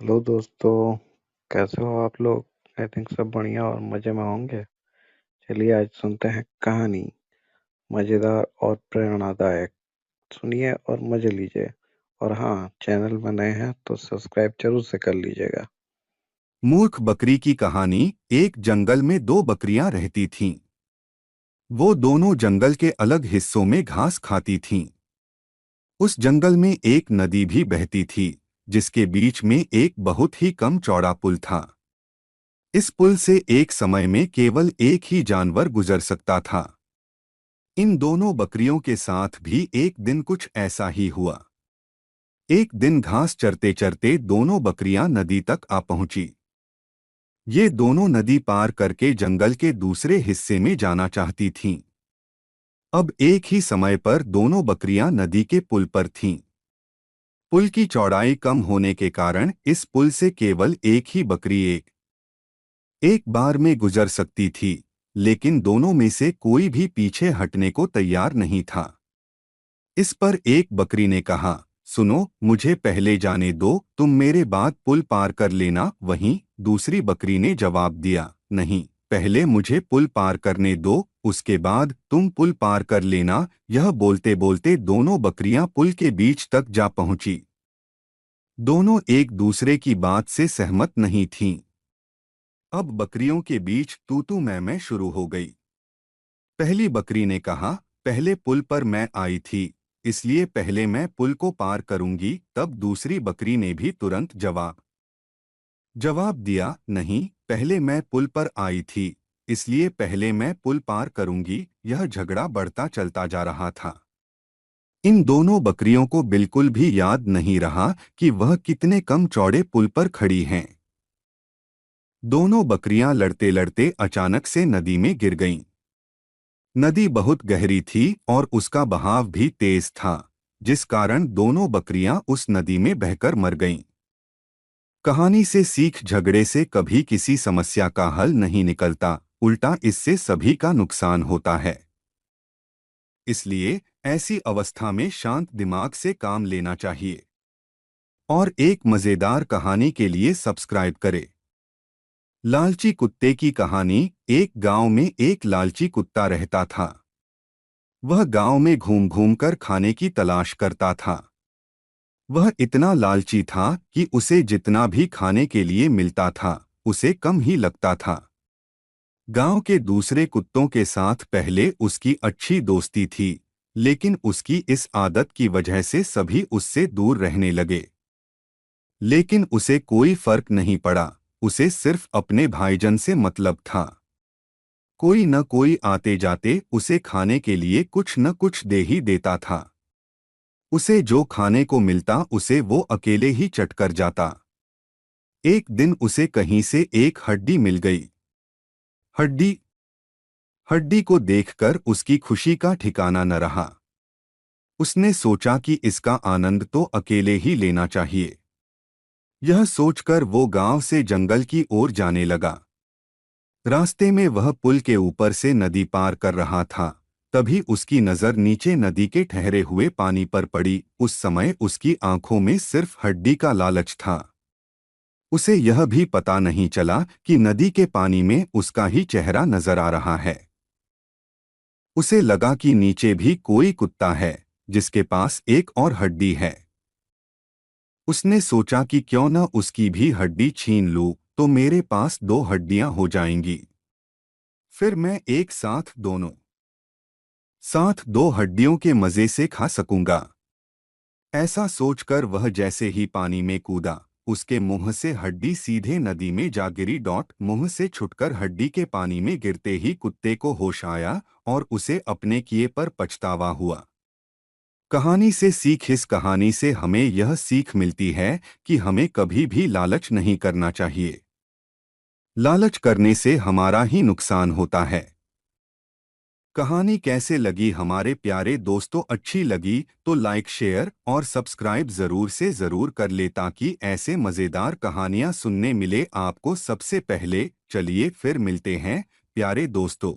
Hello दोस्तों। कैसे हो आप लोग? आई थिंक सब बढ़िया और मज़े में होंगे। चलिए आज सुनते हैं कहानी, मज़ेदार और प्रेरणादायक। सुनिए और मज़े लीजिए। और हाँ, चैनल में नए हैं तो सब्सक्राइब जरूर से कर लीजिएगा। मूर्ख बकरी की कहानी। एक जंगल में दो बकरियां रहती थीं। वो दोनों जंगल के अलग हिस्सों में घास खाती थीं। उस जंगल में एक नदी भी बहती थी, जिसके बीच में एक बहुत ही कम चौड़ा पुल था। इस पुल से एक समय में केवल एक ही जानवर गुजर सकता था। इन दोनों बकरियों के साथ भी एक दिन कुछ ऐसा ही हुआ। एक दिन घास चरते चरते दोनों बकरियां नदी तक आ पहुंची। ये दोनों नदी पार करके जंगल के दूसरे हिस्से में जाना चाहती थीं। अब एक ही समय पर दोनों बकरियां नदी के पुल पर थीं। पुल की चौड़ाई कम होने के कारण इस पुल से केवल एक ही बकरी एक एक बार में गुजर सकती थी, लेकिन दोनों में से कोई भी पीछे हटने को तैयार नहीं था। इस पर एक बकरी ने कहा, सुनो, मुझे पहले जाने दो, तुम मेरे बाद पुल पार कर लेना। वहीं दूसरी बकरी ने जवाब दिया, नहीं, पहले मुझे पुल पार करने दो, उसके बाद तुम पुल पार कर लेना। यह बोलते बोलते दोनों बकरियां पुल के बीच तक जा पहुंची। दोनों एक दूसरे की बात से सहमत नहीं थीं। अब बकरियों के बीच तू मैं शुरू हो गई। पहली बकरी ने कहा, पहले पुल पर मैं आई थी, इसलिए पहले मैं पुल को पार करूंगी। तब दूसरी बकरी ने भी तुरंत जवाब दिया, नहीं, पहले मैं पुल पर आई थी, इसलिए पहले मैं पुल पार करूंगी। यह झगड़ा बढ़ता चलता जा रहा था। इन दोनों बकरियों को बिल्कुल भी याद नहीं रहा कि वह कितने कम चौड़े पुल पर खड़ी हैं। दोनों बकरियां लड़ते लड़ते अचानक से नदी में गिर गईं। नदी बहुत गहरी थी और उसका बहाव भी तेज था, जिस कारण दोनों बकरियां उस नदी में बहकर मर गईं। कहानी से सीख, झगड़े से कभी किसी समस्या का हल नहीं निकलता, उल्टा इससे सभी का नुकसान होता है। इसलिए ऐसी अवस्था में शांत दिमाग से काम लेना चाहिए। और एक मजेदार कहानी के लिए सब्सक्राइब करें। लालची कुत्ते की कहानी। एक गांव में एक लालची कुत्ता रहता था। वह गांव में घूम घूम कर खाने की तलाश करता था। वह इतना लालची था कि उसे जितना भी खाने के लिए मिलता था, उसे कम ही लगता था। गांव के दूसरे कुत्तों के साथ पहले उसकी अच्छी दोस्ती थी, लेकिन उसकी इस आदत की वजह से सभी उससे दूर रहने लगे। लेकिन उसे कोई फर्क नहीं पड़ा, उसे सिर्फ अपने भाईजन से मतलब था। कोई न कोई आते जाते उसे खाने के लिए कुछ न कुछ दे ही देता था। उसे जो खाने को मिलता उसे वो अकेले ही चट कर जाता। एक दिन उसे कहीं से एक हड्डी मिल गई। हड्डी हड्डी को देखकर उसकी खुशी का ठिकाना न रहा। उसने सोचा कि इसका आनंद तो अकेले ही लेना चाहिए। यह सोचकर वो गांव से जंगल की ओर जाने लगा। रास्ते में वह पुल के ऊपर से नदी पार कर रहा था। तभी उसकी नज़र नीचे नदी के ठहरे हुए पानी पर पड़ी। उस समय उसकी आंखों में सिर्फ हड्डी का लालच था। उसे यह भी पता नहीं चला कि नदी के पानी में उसका ही चेहरा नजर आ रहा है। उसे लगा कि नीचे भी कोई कुत्ता है, जिसके पास एक और हड्डी है। उसने सोचा कि क्यों न उसकी भी हड्डी छीन लूं, तो मेरे पास दो हड्डियां हो जाएंगी। फिर मैं एक साथ दो हड्डियों के मजे से खा सकूंगा। ऐसा सोचकर वह जैसे ही पानी में कूदा, उसके मुंह से हड्डी सीधे नदी में जा गिरी। मुंह से छुटकर हड्डी के पानी में गिरते ही कुत्ते को होश आया और उसे अपने किए पर पछतावा हुआ। कहानी से सीख। इस कहानी से हमें यह सीख मिलती है कि हमें कभी भी लालच नहीं करना चाहिए। लालच करने से हमारा ही नुकसान होता है। कहानी कैसे लगी हमारे प्यारे दोस्तों? अच्छी लगी तो लाइक, शेयर और सब्सक्राइब ज़रूर से ज़रूर कर ले, ताकि ऐसे मज़ेदार कहानियाँ सुनने मिले आपको सबसे पहले। चलिए फिर मिलते हैं प्यारे दोस्तों।